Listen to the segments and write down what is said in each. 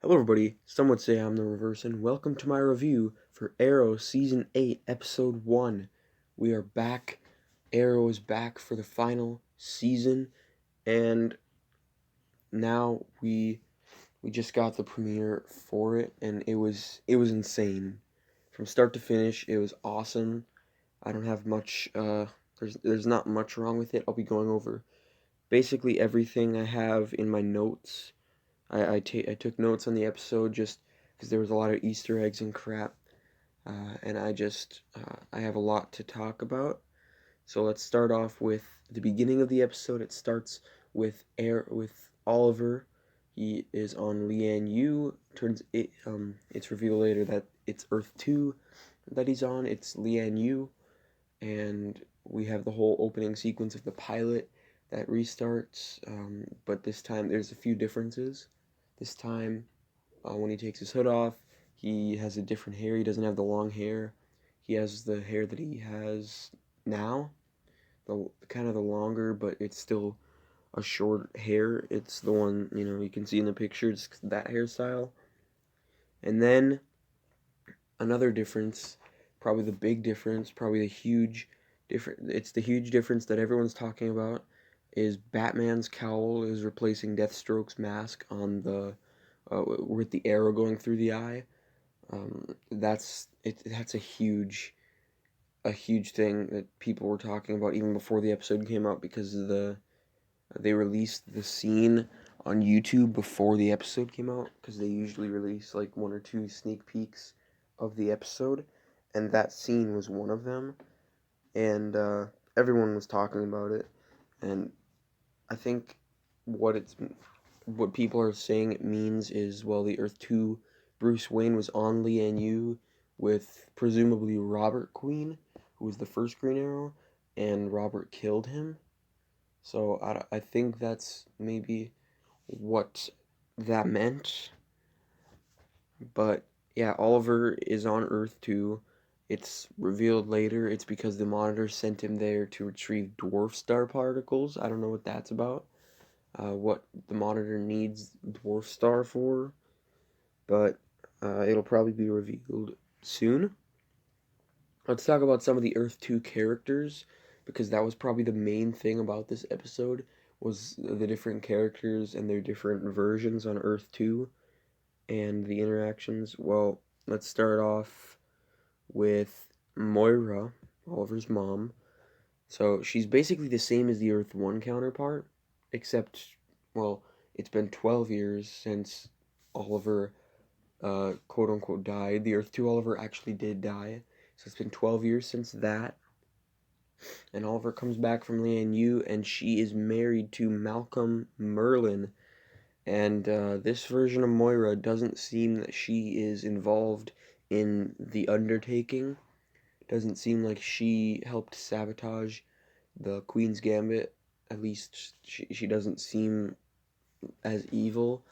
Hello everybody, some would say I'm the reverse, and welcome to my review for Arrow Season 8, Episode 1. We are back. Arrow is back for the final season, and now we just got the premiere for it, and it was insane. From start to finish, it was awesome. I don't have much, there's not much wrong with it. I'll be going over basically everything I have in my notes. I took notes on the episode just because there was a lot of Easter eggs and crap, and I have a lot to talk about. So let's start off with the beginning of the episode. It starts with Oliver. He is on Lian Yu. It's revealed later that it's Earth 2 that he's on. It's Lian Yu, and we have the whole opening sequence of the pilot that restarts. But this time there's a few differences. This time, when he takes his hood off, he has a different hair. He doesn't have the long hair. He has the hair that he has now, the kind of the longer, but it's still a short hair. It's the one, you can see in the picture. It's that hairstyle. And then another difference, probably the big difference, probably the huge difference. It's the huge difference that everyone's talking about. Is Batman's cowl is replacing Deathstroke's mask on the with the arrow going through the eye. That's it. That's a huge thing that people were talking about even before the episode came out because they released the scene on YouTube before the episode came out because they usually release like one or two sneak peeks of the episode, and that scene was one of them, and everyone was talking about it, and I think what it's what people are saying it means is, well, the Earth 2 Bruce Wayne was on Lian Yu with presumably Robert Queen, who was the first Green Arrow, and Robert killed him. So I think that's maybe what that meant. But yeah, Oliver is on Earth 2. It's revealed later it's because the Monitor sent him there to retrieve dwarf star particles. I don't know what that's about. What the Monitor needs dwarf star for, but it'll probably be revealed soon. Let's talk about some of the Earth 2 characters, because that was probably the main thing about this episode, was the different characters and their different versions on Earth 2 and the interactions. Well, let's start off with Moira, Oliver's mom. So she's basically the same as the Earth 1 counterpart, except, well, it's been 12 years since Oliver, quote unquote, died. The Earth 2 Oliver actually did die. So it's been 12 years since that. And Oliver comes back from Lian Yu, and she is married to Malcolm Merlin. And this version of Moira doesn't seem that she is involved in the undertaking. Doesn't seem like she helped sabotage the Queen's Gambit. At least she doesn't seem as evil,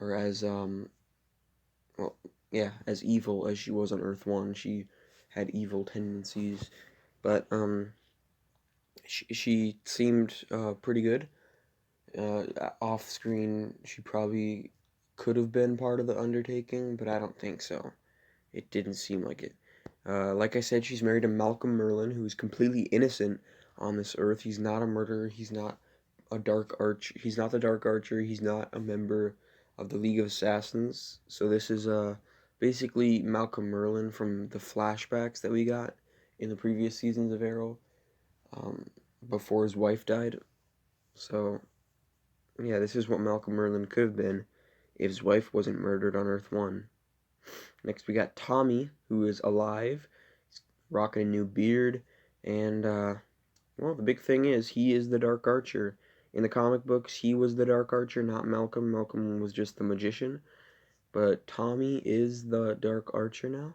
or as well, yeah, as evil as she was on Earth 1. She had evil tendencies, but she seemed pretty good. Off screen, she probably could have been part of the undertaking, but I don't think so. It didn't seem like it. Like I said, she's married to Malcolm Merlin, who's completely innocent on this Earth. He's not a murderer. He's not a dark arch. He's not the Dark Archer. He's not a member of the League of Assassins. So this is basically Malcolm Merlin from the flashbacks that we got in the previous seasons of Arrow, um, before his wife died. So yeah, this is what Malcolm Merlin could have been if his wife wasn't murdered on Earth 1. Next, we got Tommy, who is alive. He's rocking a new beard. And, well, the big thing is, he is the Dark Archer. In the comic books, he was the Dark Archer, not Malcolm. Malcolm was just the magician. But Tommy is the Dark Archer now.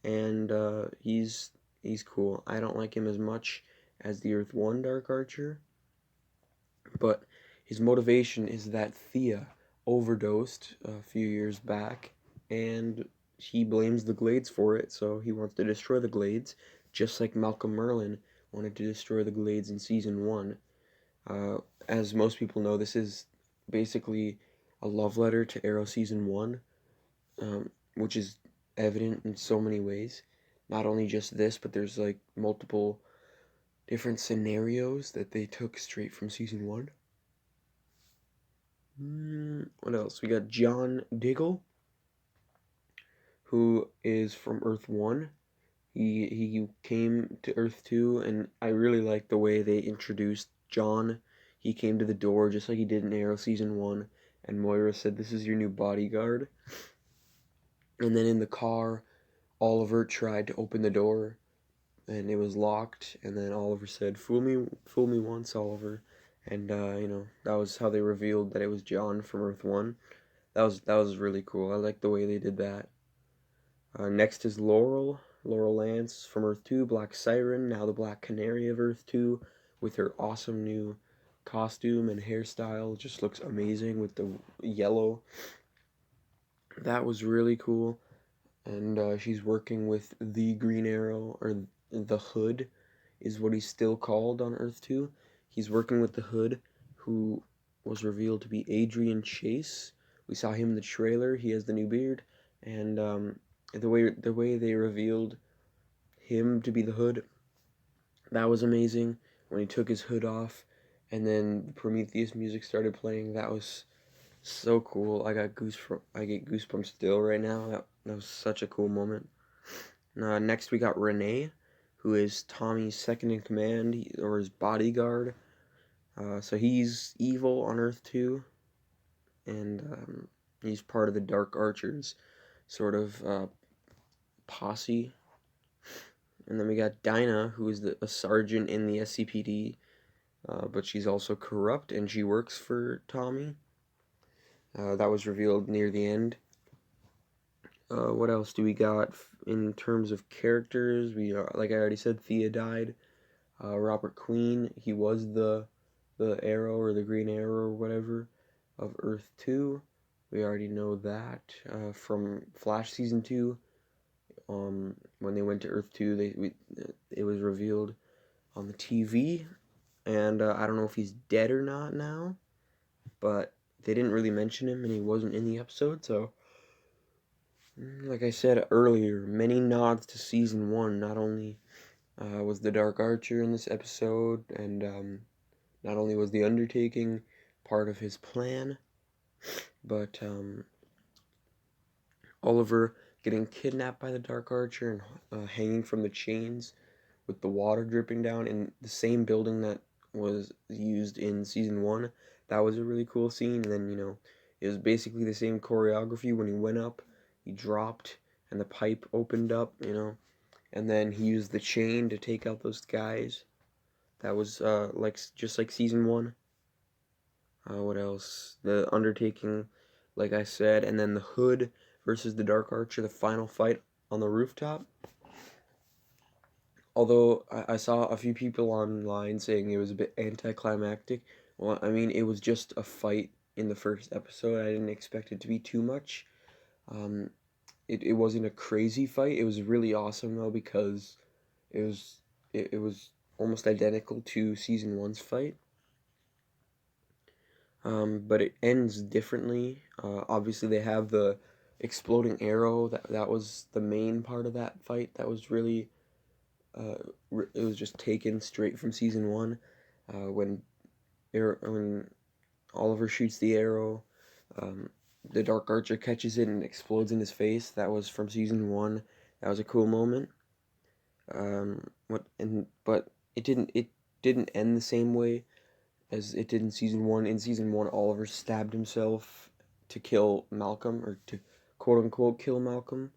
And, he's cool. I don't like him as much as the Earth 1 Dark Archer. But his motivation is that Thea overdosed a few years back, and he blames the Glades for it, so he wants to destroy the Glades, just like Malcolm Merlin wanted to destroy the Glades in Season 1. As most people know, this is basically a love letter to Arrow Season 1, which is evident in so many ways. Not only just this, but there's like multiple different scenarios that they took straight from season one. What else? We got John Diggle, who is from Earth 1. He came to Earth 2, and I really like the way they introduced John. He came to the door just like he did in Arrow Season 1, and Moira said, "This is your new bodyguard." And then in the car, Oliver tried to open the door, and it was locked, and then Oliver said, fool me once, Oliver." And, that was how they revealed that it was John from Earth 1. That was really cool. I like the way they did that. Next is Laurel Lance from Earth 2, Black Siren, now the Black Canary of Earth 2, with her awesome new costume and hairstyle. Just looks amazing with the yellow. That was really cool. And she's working with the Green Arrow, or the Hood is what he's still called on Earth 2. He's working with the Hood, who was revealed to be Adrian Chase. We saw him in the trailer. He has the new beard, and the way they revealed him to be the Hood, that was amazing. When he took his hood off, and then the Prometheus music started playing, that was so cool. I get goosebumps still right now. That was such a cool moment. Next we got Renee, who is Tommy's second in command, or his bodyguard. So he's evil on Earth 2, and he's part of the Dark Archers sort of posse. And then we got Dinah, who is a sergeant in the SCPD, but she's also corrupt, and she works for Tommy. That was revealed near the end. What else do we got in terms of characters? Like I already said, Thea died. Robert Queen, he was the Arrow, or the Green Arrow, or whatever, of Earth 2. We already know that from Flash Season 2. When they went to Earth 2, it was revealed on the TV, and I don't know if he's dead or not now, but they didn't really mention him, and he wasn't in the episode, so like I said earlier, many nods to Season 1. Not only was the Dark Archer in this episode, and not only was the undertaking part of his plan, but Oliver getting kidnapped by the Dark Archer and hanging from the chains with the water dripping down in the same building that was used in Season 1. That was a really cool scene. And then, it was basically the same choreography. When he went up, he dropped, and the pipe opened up, and then he used the chain to take out those guys. That was just like Season 1. What else? The undertaking, like I said, and then the Hood versus the Dark Archer, the final fight on the rooftop. Although I saw a few people online saying it was a bit anticlimactic. Well, I mean, it was just a fight in the first episode. I didn't expect it to be too much. It wasn't a crazy fight. It was really awesome though, because it was almost identical to Season 1's fight. But it ends differently. Obviously, they have the exploding arrow. That was the main part of that fight. That was really, it was just taken straight from Season 1. When Oliver shoots the arrow, the Dark Archer catches it and explodes in his face. That was from Season 1. That was a cool moment. But it didn't end the same way as it did in Season 1. In Season 1, Oliver stabbed himself to kill Malcolm, or to quote-unquote kill Malcolm.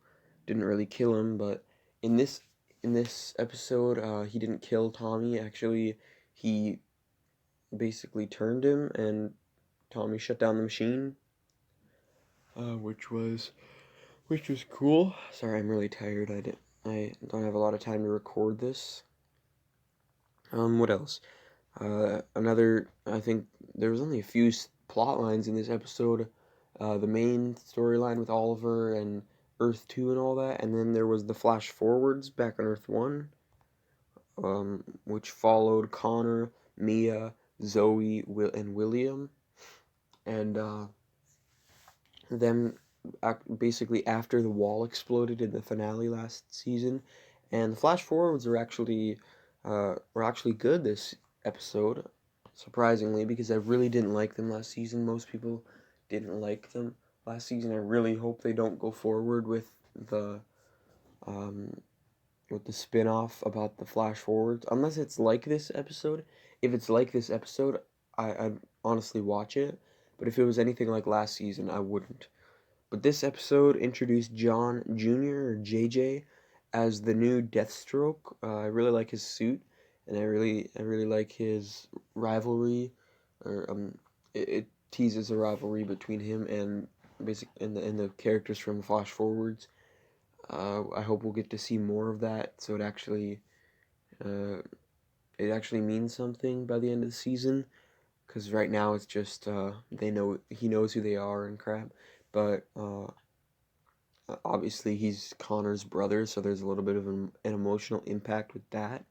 Didn't really kill him, but in this episode, he didn't kill Tommy. Actually, he basically turned him, and Tommy shut down the machine, which was cool. Sorry, I'm really tired. I don't have a lot of time to record this. What else? I think there was only a few plot lines in this episode. The main storyline with Oliver and Earth 2 and all that, and then there was the flash forwards back on Earth 1, which followed Connor, Mia, Zoe, and William, and them basically after the wall exploded in the finale last season, and the flash forwards were actually good this episode, surprisingly, because I really didn't like them last season. Most people didn't like them last season. I really hope they don't go forward the um, with the spin-off about the flash forwards, unless it's like this episode. If it's like this episode, I'd honestly watch it, but if it was anything like last season, I wouldn't. But this episode introduced John Jr. or JJ as the new Deathstroke. I really like his suit, and I really like his rivalry, or it teases a rivalry between him and the characters from Flash Forwards. I hope we'll get to see more of that, so uh, it actually means something by the end of the season. Because right now it's just he knows who they are and crap, but obviously he's Connor's brother, so there's a little bit of an emotional impact with that.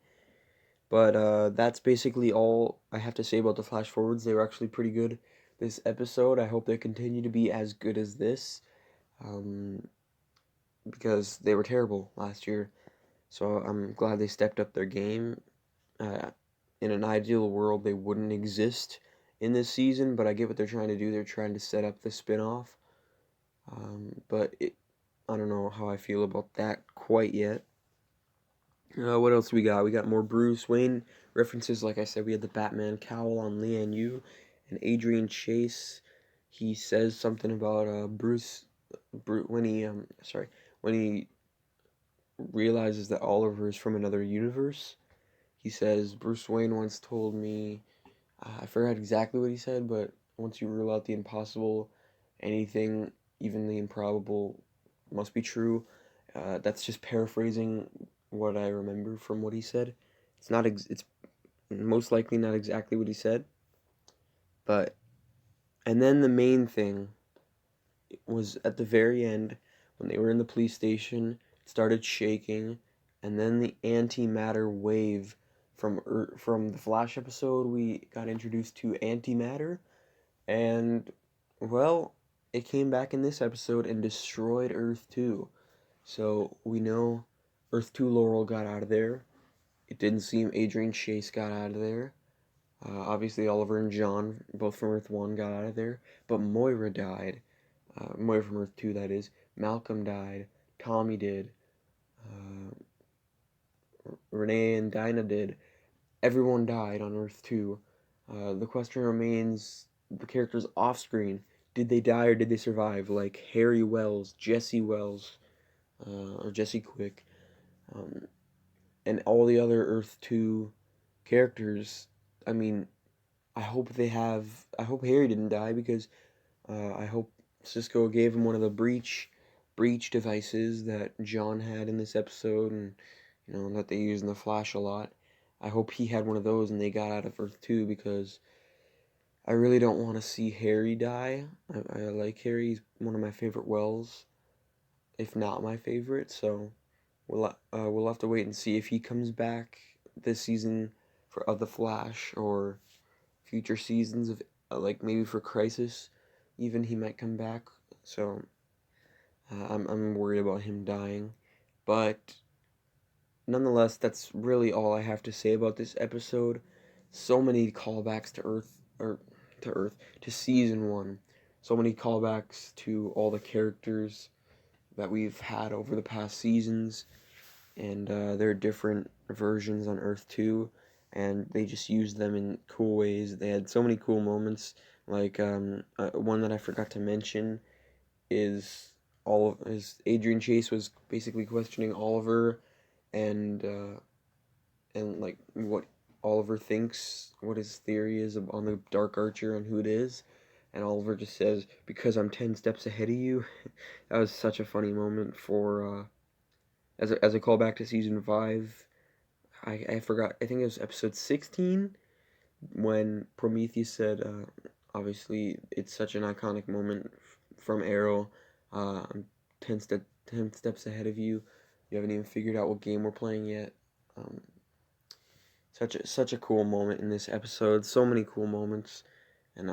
But that's basically all I have to say about the flash forwards. They were actually pretty good this episode. I hope they continue to be as good as this, um, because they were terrible last year. So I'm glad they stepped up their game. Uh, in an ideal world, they wouldn't exist in this season, but I get what they're trying to do. They're trying to set up the spin-off. I don't know how I feel about that quite yet. What else we got? We got more Bruce Wayne references. Like I said, we had the Batman cowl on Lian Yu and Adrian Chase. He says something about when he realizes that Oliver is from another universe. He says Bruce Wayne once told me, I forgot exactly what he said, but once you rule out the impossible, anything, even the improbable, must be true. That's just paraphrasing what I remember from what he said. It's most likely not exactly what he said, but and then the main thing was at the very end when they were in the police station, it started shaking, and then the antimatter wave from the Flash episode, we got introduced to antimatter, and well, it came back in this episode and destroyed Earth 2. So we know Earth 2 Laurel got out of there. It didn't seem Adrian Chase got out of there. Obviously, Oliver and John, both from Earth 1, got out of there. But Moira died. Moira from Earth 2, that is. Malcolm died. Tommy did. Uh, Renee and Dinah did. Everyone died on Earth 2. The question remains the characters off screen. Did they die or did they survive? Like Harry Wells, Jesse Wells, or Jesse Quick, um, and all the other Earth 2 characters. I mean, I hope Harry didn't die because I hope Cisco gave him one of the breach devices that John had in this episode, and that they use in the Flash a lot. I hope he had one of those and they got out of Earth 2 because I really don't want to see Harry die. I like Harry. He's one of my favorite Wells, if not my favorite. So we'll have to wait and see if he comes back this season of the Flash or future seasons of like maybe for Crisis, even he might come back. So I'm worried about him dying, but nonetheless, that's really all I have to say about this episode. So many callbacks to Earth to season one. So many callbacks to all the characters that we've had over the past seasons, and there are different versions on Earth 2, and they just used them in cool ways. They had so many cool moments, like one that I forgot to mention is Adrian Chase was basically questioning Oliver, and like what Oliver thinks, what his theory is on the Dark Archer and who it is, and Oliver just says, "Because I'm 10 steps ahead of you." That was such a funny moment for as a callback to season 5. I forgot. I think it was episode 16 when Prometheus said, obviously it's such an iconic moment from Arrow. I'm 10 steps ahead of you. You haven't even figured out what game we're playing yet. Um, such a cool moment in this episode. So many cool moments, and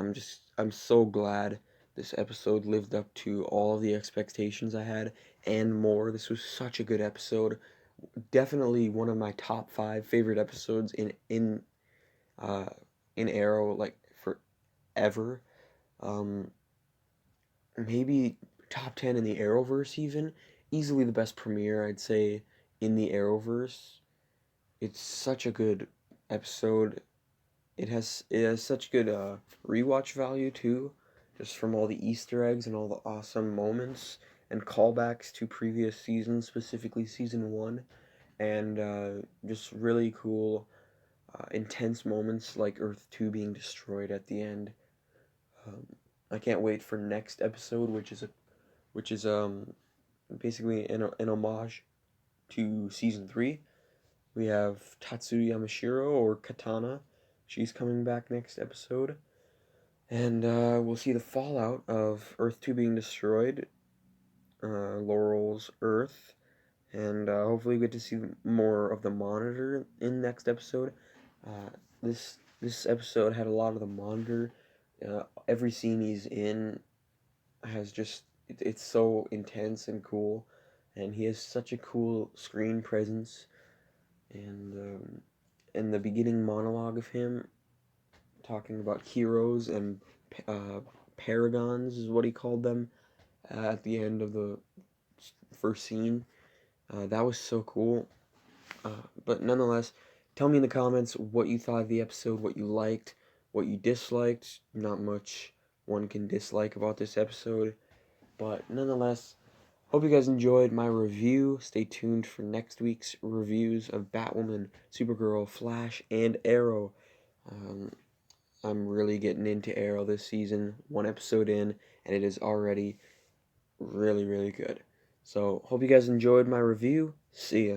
I'm so glad This episode lived up to all of the expectations I had and more. This was such a good episode. Definitely one of my top 5 favorite episodes uh in Arrow, like, forever. Um, Maybe top 10 in the Arrowverse even. Easily the best premiere, I'd say, in the Arrowverse. It's such a good episode. It has such good rewatch value too, just from all the Easter eggs and all the awesome moments and callbacks to previous seasons, specifically season 1, and just really cool, intense moments like Earth 2 being destroyed at the end. Um, I can't wait for next episode, which is basically an homage to season 3. We have Tatsuya Yamashiro, or Katana. She's coming back next episode. And we'll see the fallout of Earth 2 being destroyed, Laurel's Earth, and hopefully we get to see more of the Monitor in next episode. Uh, this episode had a lot of the Monitor. Every scene he's in has it's so intense and cool, and he has such a cool screen presence. And the beginning monologue of him talking about heroes and uh, paragons is what he called them at the end of the first scene. That was so cool. But nonetheless, tell me in the comments what you thought of the episode, what you liked, what you disliked. Not much one can dislike about this episode. But nonetheless, hope you guys enjoyed my review. Stay tuned for next week's reviews of Batwoman, Supergirl, Flash, and Arrow. Um, I'm really getting into Arrow this season, 1 episode in, and it is already really, really good. So, hope you guys enjoyed my review. See ya.